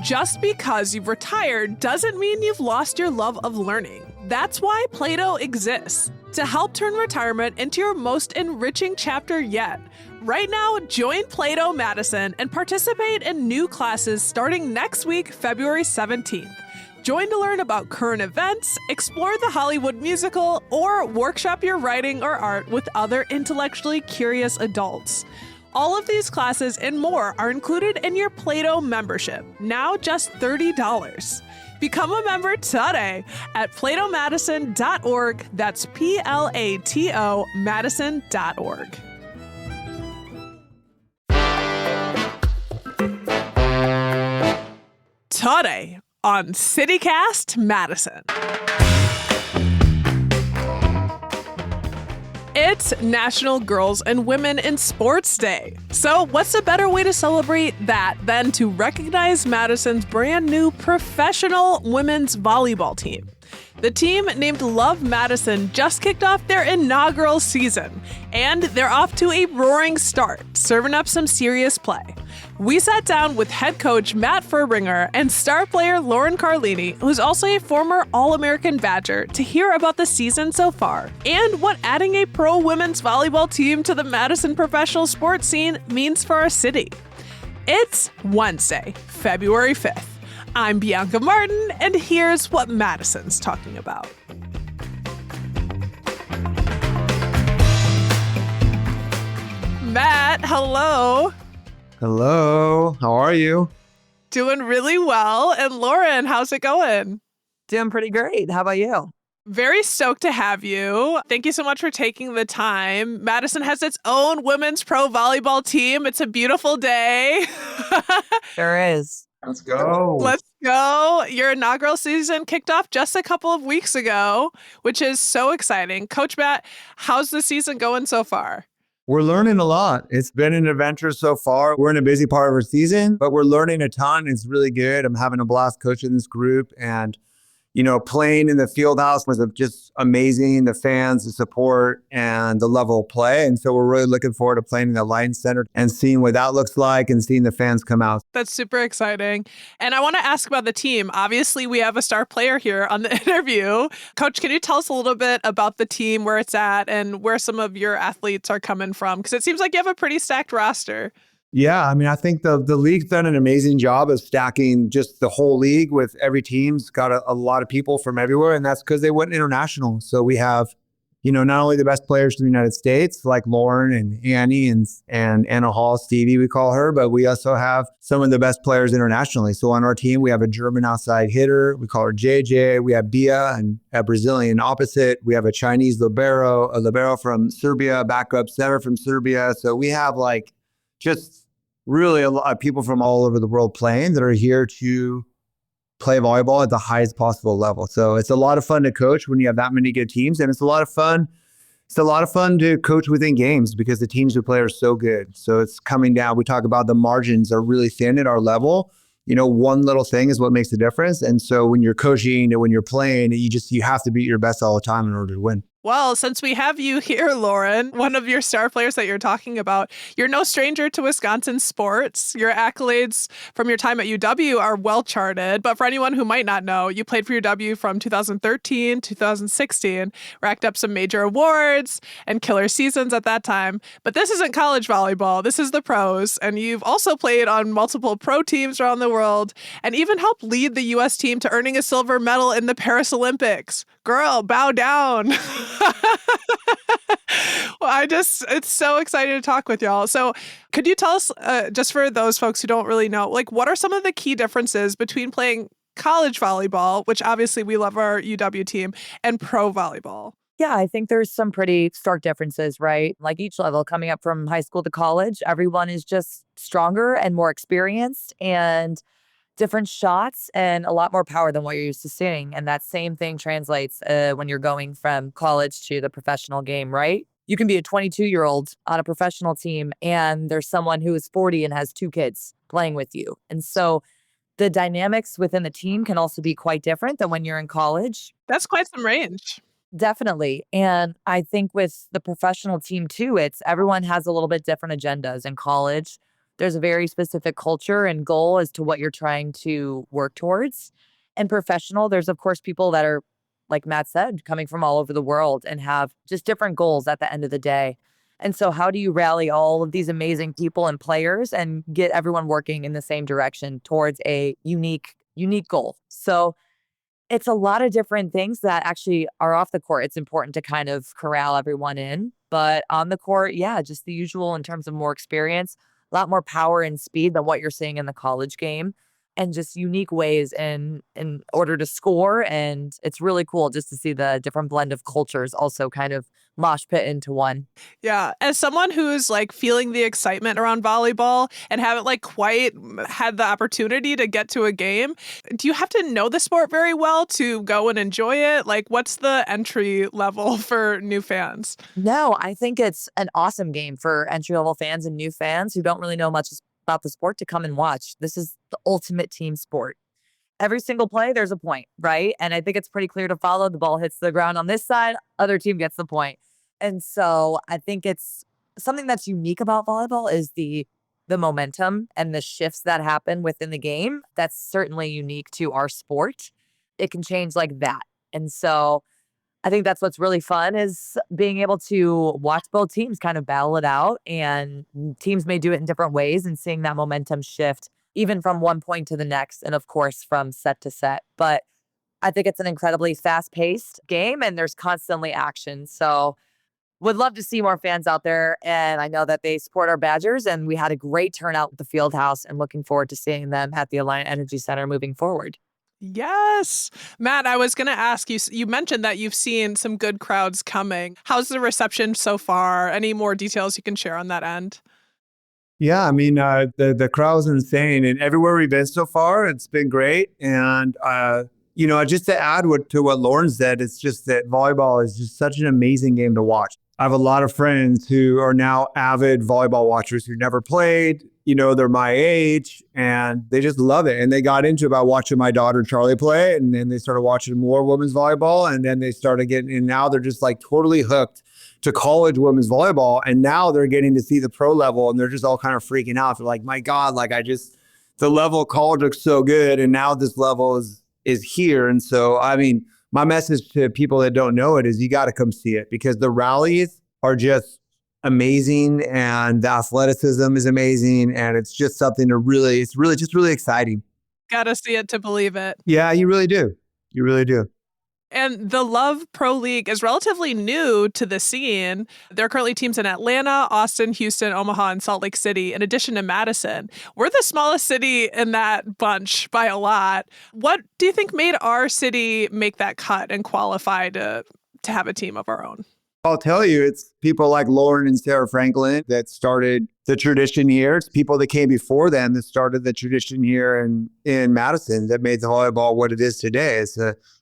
Just because you've retired doesn't mean you've lost your love of learning. That's why Play-Doh exists, to help turn retirement into your most enriching chapter yet. Right now, join Play-Doh Madison and participate in new classes starting next week, February 17th. Join to learn about current events, explore the Hollywood musical, or workshop your writing or art with other intellectually curious adults. All of these classes and more are included in your Play-Doh membership, now just $30. Become a member today at platomadison.org. That's Plato Madison.org. Today on CityCast Madison. It's National Girls and Women in Sports Day. So what's a better way to celebrate that than to recognize Madison's brand new professional women's volleyball team? The team named Love Madison just kicked off their inaugural season, and they're off to a roaring start, serving up some serious play. We sat down with head coach Matt Furbringer and star player Lauren Carlini, who's also a former All-American Badger, to hear about the season so far and what adding a pro women's volleyball team to the Madison professional sports scene means for our city. It's Wednesday, February 5th. I'm Bianca Martin, and here's what Madison's talking about. Matt, hello. Hello, how are you? Doing really well. And Lauren, how's it going? Doing pretty great. How about you? Very stoked to have you. Thank you so much for taking the time. Madison has its own women's pro volleyball team. It's a beautiful day. There is. Let's go. Let's go. Your inaugural season kicked off just a couple of weeks ago, which is so exciting. Coach Matt, how's the season going so far? We're learning a lot. It's been an adventure so far. We're in a busy part of our season, but we're learning a ton. It's really good. I'm having a blast coaching this group, and playing in the field house was just amazing. The fans, the support, and the level of play. And so we're really looking forward to playing in the Lions Center and seeing what that looks like and seeing the fans come out. That's super exciting. And I want to ask about the team. Obviously, we have a star player here on the interview. Coach, can you tell us a little bit about the team, where it's at, and where some of your athletes are coming from? Because it seems like you have a pretty stacked roster. Yeah, I think the league's done an amazing job of stacking just the whole league with every team's got a lot of people from everywhere, and that's because they went international. So we have, not only the best players from the United States, like Lauren and Annie and Anna Hall, Stevie, we call her, but we also have some of the best players internationally. So on our team, we have a German outside hitter. We call her JJ. We have Bia, and a Brazilian opposite. We have a Chinese libero, a libero from Serbia, backup center from Serbia. So we have just really a lot of people from all over the world playing that are here to play volleyball at the highest possible level. So it's a lot of fun to coach when you have that many good teams, and it's a lot of fun. It's a lot of fun to coach within games because the teams we play are so good. So it's coming down. We talk about the margins are really thin at our level. One little thing is what makes the difference. And so when you're coaching and when you're playing, you have to be your best all the time in order to win. Well, since we have you here, Lauren, one of your star players that you're talking about, you're no stranger to Wisconsin sports. Your accolades from your time at UW are well charted. But for anyone who might not know, you played for UW from 2013 to 2016, racked up some major awards and killer seasons at that time. But this isn't college volleyball. This is the pros. And you've also played on multiple pro teams around the world and even helped lead the U.S. team to earning a silver medal in the Paris Olympics. Girl, bow down. Well, it's so exciting to talk with y'all. So could you tell us, just for those folks who don't really know, what are some of the key differences between playing college volleyball, which obviously we love our UW team, and pro volleyball? Yeah, I think there's some pretty stark differences, right? Like each level coming up from high school to college, everyone is just stronger and more experienced and different shots and a lot more power than what you're used to seeing. And that same thing translates when you're going from college to the professional game, right? You can be a 22-year-old on a professional team and there's someone who is 40 and has 2 kids playing with you. And so the dynamics within the team can also be quite different than when you're in college. That's quite some range. Definitely. And I think with the professional team too, it's everyone has a little bit different agendas. In college, There's a very specific culture and goal as to what you're trying to work towards. And professional, there's of course people that are, like Matt said, coming from all over the world and have just different goals at the end of the day. And so how do you rally all of these amazing people and players and get everyone working in the same direction towards a unique goal? So it's a lot of different things that actually are off the court. It's important to kind of corral everyone in. But on the court, yeah, just the usual in terms of more experience, a lot more power and speed than what you're seeing in the college game, and just unique ways in order to score. And it's really cool just to see the different blend of cultures also kind of mosh pit into one. Yeah. As someone who's like feeling the excitement around volleyball and haven't like quite had the opportunity to get to a game, do you have to know the sport very well to go and enjoy it? Like, what's the entry level for new fans? No, I think it's an awesome game for entry level fans and new fans who don't really know much about the sport to come and watch. This is the ultimate team sport. Every single play, there's a point, right? And I think it's pretty clear to follow. The ball hits the ground on this side, other team gets the point. And so I think it's something that's unique about volleyball is the momentum and the shifts that happen within the game. That's certainly unique to our sport. It can change like that. And so I think that's what's really fun is being able to watch both teams kind of battle it out, and teams may do it in different ways and seeing that momentum shift even from one point to the next. And of course, from set to set. But I think it's an incredibly fast paced game and there's constantly action. So would love to see more fans out there. And I know that they support our Badgers and we had a great turnout at the field house and looking forward to seeing them at the Alliant Energy Center moving forward. Yes. Matt, I was going to ask you, you mentioned that you've seen some good crowds coming. How's the reception so far? Any more details you can share on that end? Yeah, I mean, the crowd's insane, and everywhere we've been so far, it's been great. And just to add to what Lauren said, it's just that volleyball is just such an amazing game to watch. I have a lot of friends who are now avid volleyball watchers who never played. They're my age, and they just love it. And they got into it by watching my daughter Charlie play, and then they started watching more women's volleyball, and then they started getting, and now they're just like totally hooked to college women's volleyball. And now they're getting to see the pro level, and they're just all kind of freaking out. They're like, my God, like the level of college looks so good, and now this level is here. And so, I mean, my message to people that don't know it is you got to come see it, because the rallies are just amazing and the athleticism is amazing. And it's just something it's really exciting. Gotta see it to believe it. Yeah, you really do. You really do. And the Love Pro League is relatively new to the scene. There are currently teams in Atlanta, Austin, Houston, Omaha, and Salt Lake City, in addition to Madison. We're the smallest city in that bunch by a lot. What do you think made our city make that cut and qualify to have a team of our own? I'll tell you, it's people like Lauren and Sarah Franklin that started the tradition here. It's people that came before them that started the tradition here in Madison that made the volleyball what it is today. It's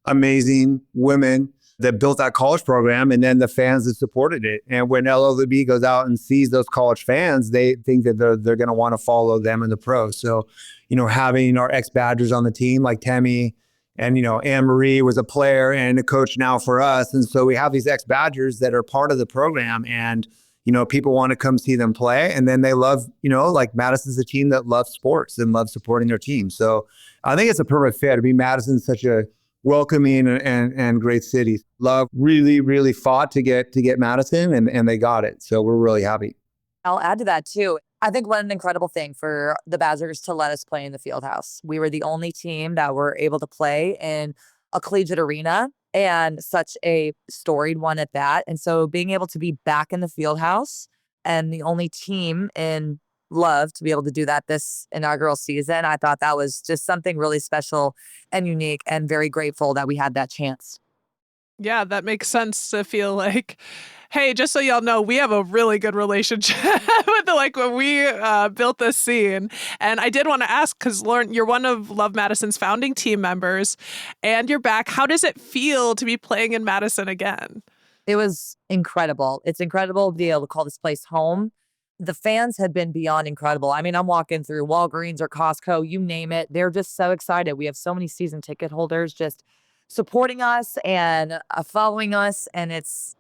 amazing women that built that college program, and then the fans that supported it. And when LOVB goes out and sees those college fans, they think that they're going to want to follow them in the pros. So, having our ex-Badgers on the team like Tammy, and, Anne Marie was a player and a coach now for us. And so we have these ex-Badgers that are part of the program, and, people want to come see them play. And then they love, like Madison's a team that loves sports and loves supporting their team. So I think it's a perfect fit. I mean, Madison's such a welcoming and great city. Love really, really fought to get Madison, and they got it. So we're really happy. I'll add to that too. I think what an incredible thing for the Badgers to let us play in the field house. We were the only team that were able to play in a collegiate arena, and such a storied one at that. And so being able to be back in the field house and the only team in Love to be able to do that this inaugural season, I thought that was just something really special and unique, and very grateful that we had that chance. Yeah, that makes sense to feel like, hey, just so y'all know, we have a really good relationship with when we built this scene. And I did want to ask, because Lauren, you're one of Love Madison's founding team members, and you're back. How does it feel to be playing in Madison again? It was incredible. It's incredible to be able to call this place home. The fans have been beyond incredible. I mean, I'm walking through Walgreens or Costco, you name it. They're just so excited. We have so many season ticket holders just supporting us and following us. And it's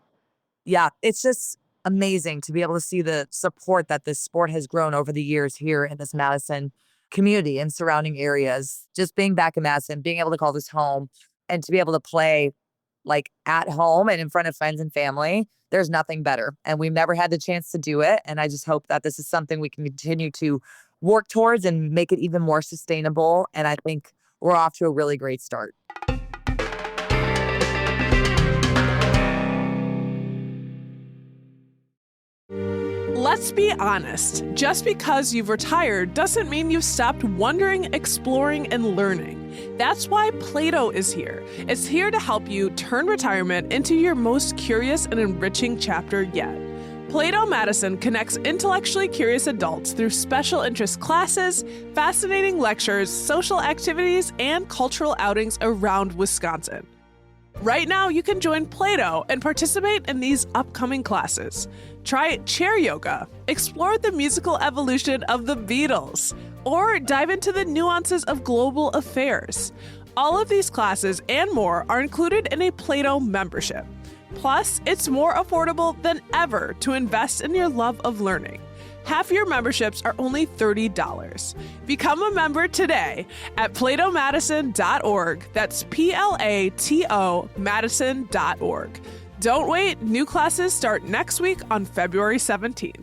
just amazing to be able to see the support that this sport has grown over the years here in this Madison community and surrounding areas. Just being back in Madison, being able to call this home and to be able to play like at home and in front of friends and family, there's nothing better. And we've never had the chance to do it. And I just hope that this is something we can continue to work towards and make it even more sustainable. And I think we're off to a really great start. Let's be honest, just because you've retired doesn't mean you've stopped wondering, exploring, and learning. That's why Play-Doh is here. It's here to help you turn retirement into your most curious and enriching chapter yet. Play-Doh Madison connects intellectually curious adults through special interest classes, fascinating lectures, social activities, and cultural outings around Wisconsin. Right now, you can join Play-Doh and participate in these upcoming classes. Try chair yoga, explore the musical evolution of the Beatles, or dive into the nuances of global affairs. All of these classes and more are included in a Play-Doh membership. Plus, it's more affordable than ever to invest in your love of learning. Half your memberships are only $30. Become a member today at platomadison.org. That's PLATO Madison.org. Don't wait. New classes start next week on February 17th.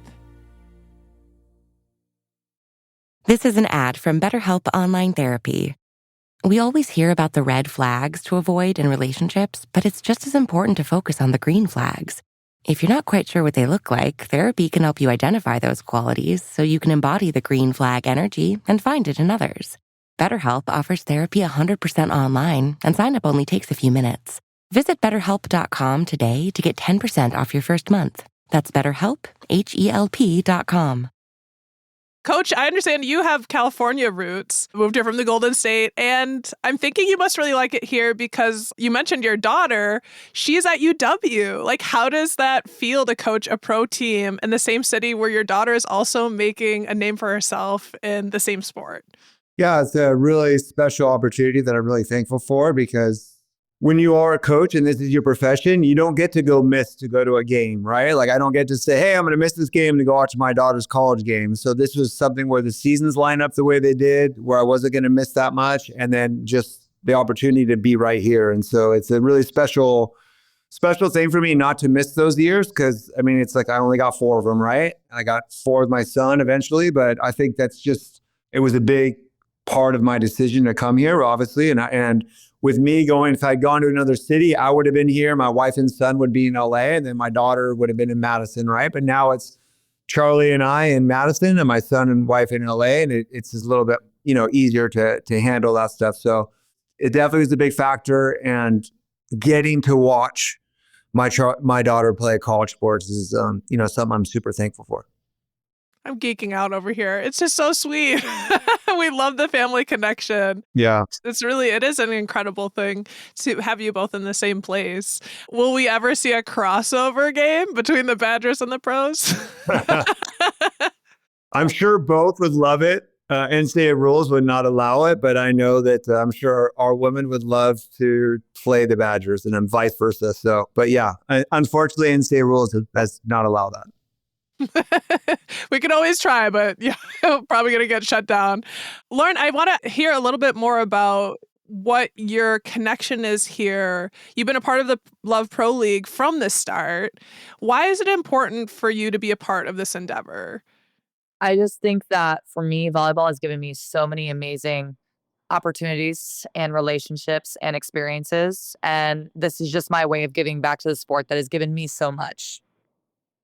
This is an ad from BetterHelp Online Therapy. We always hear about the red flags to avoid in relationships, but it's just as important to focus on the green flags. If you're not quite sure what they look like, therapy can help you identify those qualities so you can embody the green flag energy and find it in others. BetterHelp offers therapy 100% online, and sign-up only takes a few minutes. Visit BetterHelp.com today to get 10% off your first month. That's BetterHelp, HELP.com. Coach, I understand you have California roots, moved here from the Golden State, and I'm thinking you must really like it here because you mentioned your daughter. She's at UW. Like, how does that feel to coach a pro team in the same city where your daughter is also making a name for herself in the same sport? Yeah, it's a really special opportunity that I'm really thankful for because when you are a coach and this is your profession, you don't get to go to a game, right? Like I don't get to say, hey, I'm going to miss this game to go watch my daughter's college game. So this was something where the seasons line up the way they did, where I wasn't going to miss that much. And then just the opportunity to be right here. And so it's a really special thing for me not to miss those years. Cause I mean, it's like, I only got 4 of them, right? I got 4 with my son eventually, but I think it was a big part of my decision to come here, obviously. And with me going, if I'd gone to another city, I would have been here. My wife and son would be in LA, and then my daughter would have been in Madison, right? But now it's Charlie and I in Madison, and my son and wife in LA, and it's just a little bit, easier to handle that stuff. So it definitely is a big factor, and getting to watch my daughter play college sports is, something I'm super thankful for. I'm geeking out over here. It's just so sweet. We love the family connection. Yeah. It is an incredible thing to have you both in the same place. Will we ever see a crossover game between the Badgers and the pros? I'm sure both would love it. NCAA rules would not allow it, but I know that I'm sure our women would love to play the Badgers and then vice versa. So, but yeah, unfortunately, NCAA rules does not allow that. We can always try, but yeah, probably going to get shut down. Lauren, I want to hear a little bit more about what your connection is here. You've been a part of the Love Pro League from the start. Why is it important for you to be a part of this endeavor? I just think that for me, volleyball has given me so many amazing opportunities and relationships and experiences. And this is just my way of giving back to the sport that has given me so much.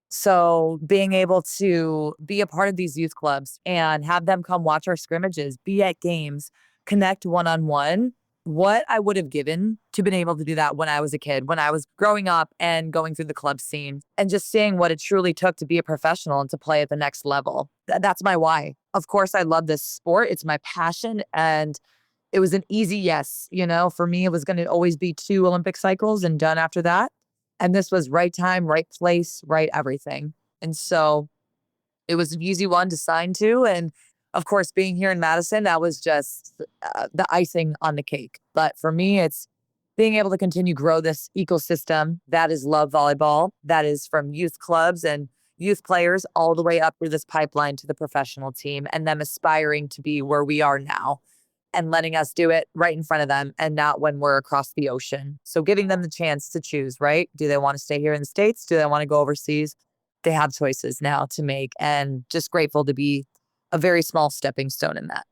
So being able to be a part of these youth clubs and have them come watch our scrimmages, be at games, connect one-on-one, what I would have given to been able to do that when I was a kid, when I was growing up and going through the club scene and just seeing what it truly took to be a professional and to play at the next level. That's my why. Of course, I love this sport. It's my passion. And it was an easy yes. For me, it was going to always be 2 Olympic cycles and done after that. And this was right time, right place, right everything. And so it was an easy one to sign to. And of course, being here in Madison, that was just the icing on the cake. But for me, it's being able to continue grow this ecosystem that is Love Volleyball, that is from youth clubs and youth players all the way up through this pipeline to the professional team, and them aspiring to be where we are now and letting us do it right in front of them and not when we're across the ocean. So giving them the chance to choose, right? Do they want to stay here in the States? Do they want to go overseas? They have choices now to make, and just grateful to be a very small stepping stone in that.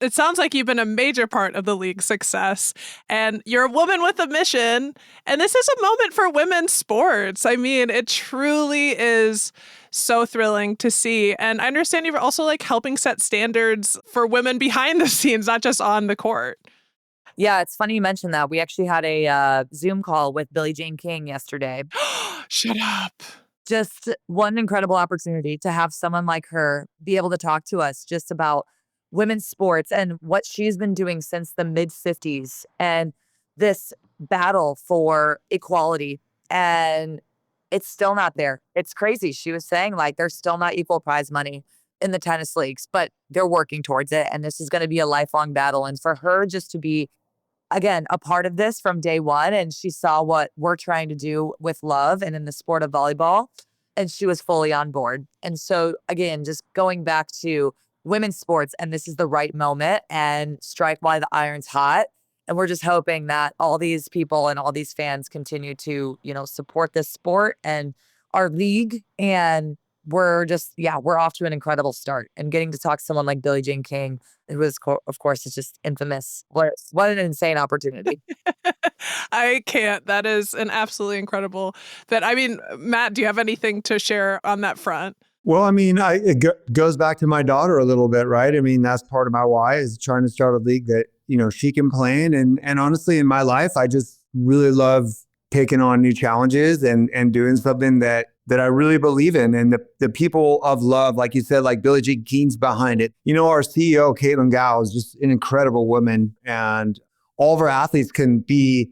It sounds like you've been a major part of the league's success, and you're a woman with a mission. And this is a moment for women's sports. I mean, it truly is so thrilling to see. And I understand you're also like helping set standards for women behind the scenes, not just on the court. Yeah, it's funny you mentioned that. We actually had a Zoom call with Billie Jean King yesterday. Shut up. Just one incredible opportunity to have someone like her be able to talk to us just about women's sports and what she's been doing since the mid 50s and this battle for equality. And it's still not there. It's crazy. She was saying like there's still not equal prize money in the tennis leagues, but they're working towards it. And this is going to be a lifelong battle. And for her just to be, again, a part of this from day one, and she saw what we're trying to do with Love and in the sport of volleyball, and she was fully on board. And so, again, just going back to women's sports, and this is the right moment, and strike while the iron's hot. And we're just hoping that all these people and all these fans continue to, support this sport and our league. And we're just, we're off to an incredible start. And getting to talk to someone like Billie Jean King, who is, of course, is just infamous. What an insane opportunity. I can't. That is an absolutely incredible fit. I mean, Matt, do you have anything to share on that front? Well, I mean, goes back to my daughter a little bit, right? I mean, that's part of my why is trying to start a league that, she can play in. And honestly, in my life, I just really love taking on new challenges and doing something that I really believe in. And the people of Love, like you said, like Billie Jean King's behind it. Our CEO, Caitlin Gao, is just an incredible woman. And all of our athletes can be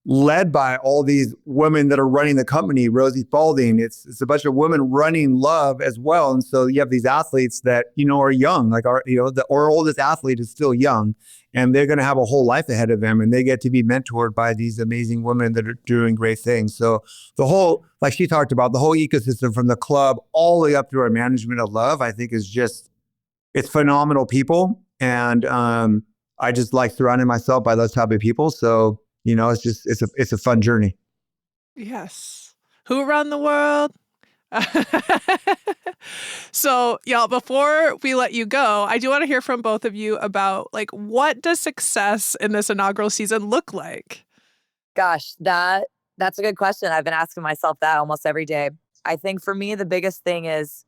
led by all these women that are running the company. Rosie Spalding, it's a bunch of women running Love as well. And so you have these athletes that, are young, like our oldest athlete is still young, and they're going to have a whole life ahead of them, and they get to be mentored by these amazing women that are doing great things. So the whole, like she talked about, the whole ecosystem from the club all the way up through our management of Love, I think is just, it's phenomenal people. And I just like surrounding myself by those type of people. So it's a fun journey. Yes. Who run the world? So, y'all, before we let you go, I do want to hear from both of you about what does success in this inaugural season look like? Gosh, that's a good question. I've been asking myself that almost every day. I think for me, the biggest thing is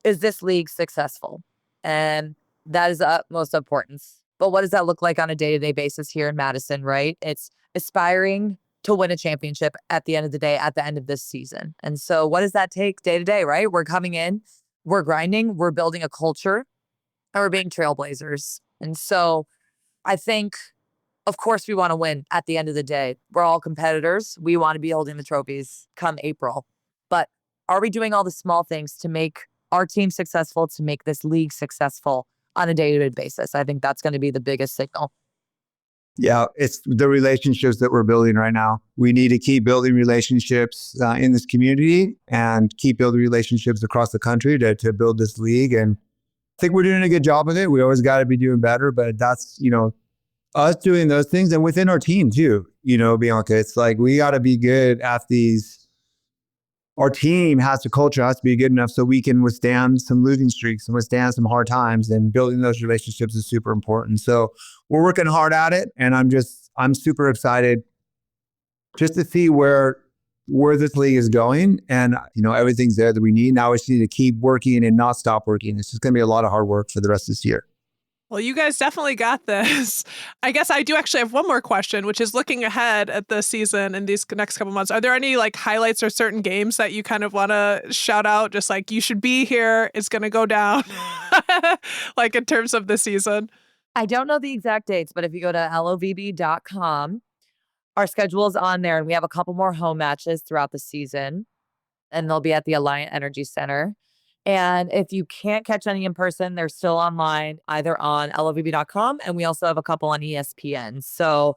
this league successful? And that is the utmost importance. But what does that look like on a day-to-day basis here in Madison, right? It's aspiring to win a championship at the end of the day, at the end of this season. And so what does that take day to day, right? We're coming in, we're grinding, we're building a culture, and we're being trailblazers. And so I think, of course, we want to win at the end of the day. We're all competitors. We want to be holding the trophies come April. But are we doing all the small things to make our team successful, to make this league successful on a day-to-day basis? I think that's going to be the biggest signal. Yeah, it's the relationships that we're building right now. We need to keep building relationships in this community and keep building relationships across the country to build this league. And I think we're doing a good job of it. We always got to be doing better, but that's, us doing those things and within our team too, Bianca, it's like we got to be good at these. Our team has to culture has to be good enough so we can withstand some losing streaks and withstand some hard times, and building those relationships is super important. So we're working hard at it, and I'm super excited just to see where this league is going. And, everything's there that we need. Now we just need to keep working and not stop working. It's just going to be a lot of hard work for the rest of this year. Well, you guys definitely got this. I guess I do actually have one more question, which is looking ahead at the season in these next couple months. Are there any highlights or certain games that you kind of want to shout out? Just you should be here. It's going to go down in terms of the season. I don't know the exact dates, but if you go to LOVB.com, our schedule is on there, and we have a couple more home matches throughout the season, and they'll be at the Alliant Energy Center. And if you can't catch any in person, they're still online, either on LOVB.com, and we also have a couple on ESPN. So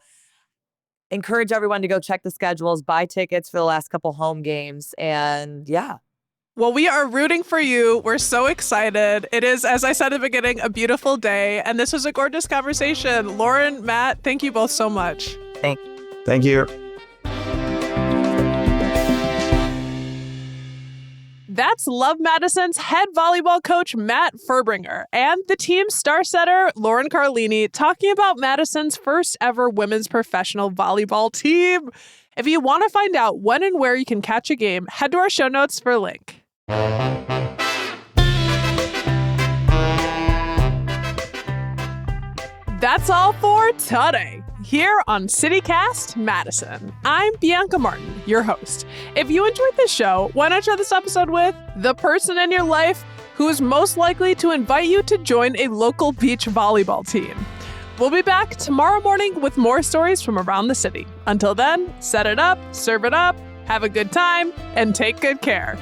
encourage everyone to go check the schedules, buy tickets for the last couple home games. And yeah. Well, we are rooting for you. We're so excited. It is, as I said at the beginning, a beautiful day. And this was a gorgeous conversation. Lauren, Matt, thank you both so much. Thank you. That's Love Madison's head volleyball coach, Matt Furbringer, and the team's star setter, Lauren Carlini, talking about Madison's first ever women's professional volleyball team. If you want to find out when and where you can catch a game, head to our show notes for a link. That's all for today. Here on CityCast Madison, I'm Bianca Martin, your host. If you enjoyed this show, why not share this episode with the person in your life who is most likely to invite you to join a local beach volleyball team? We'll be back tomorrow morning with more stories from around the city. Until then, set it up, serve it up, have a good time, and take good care.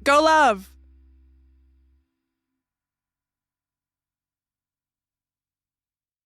Go Love!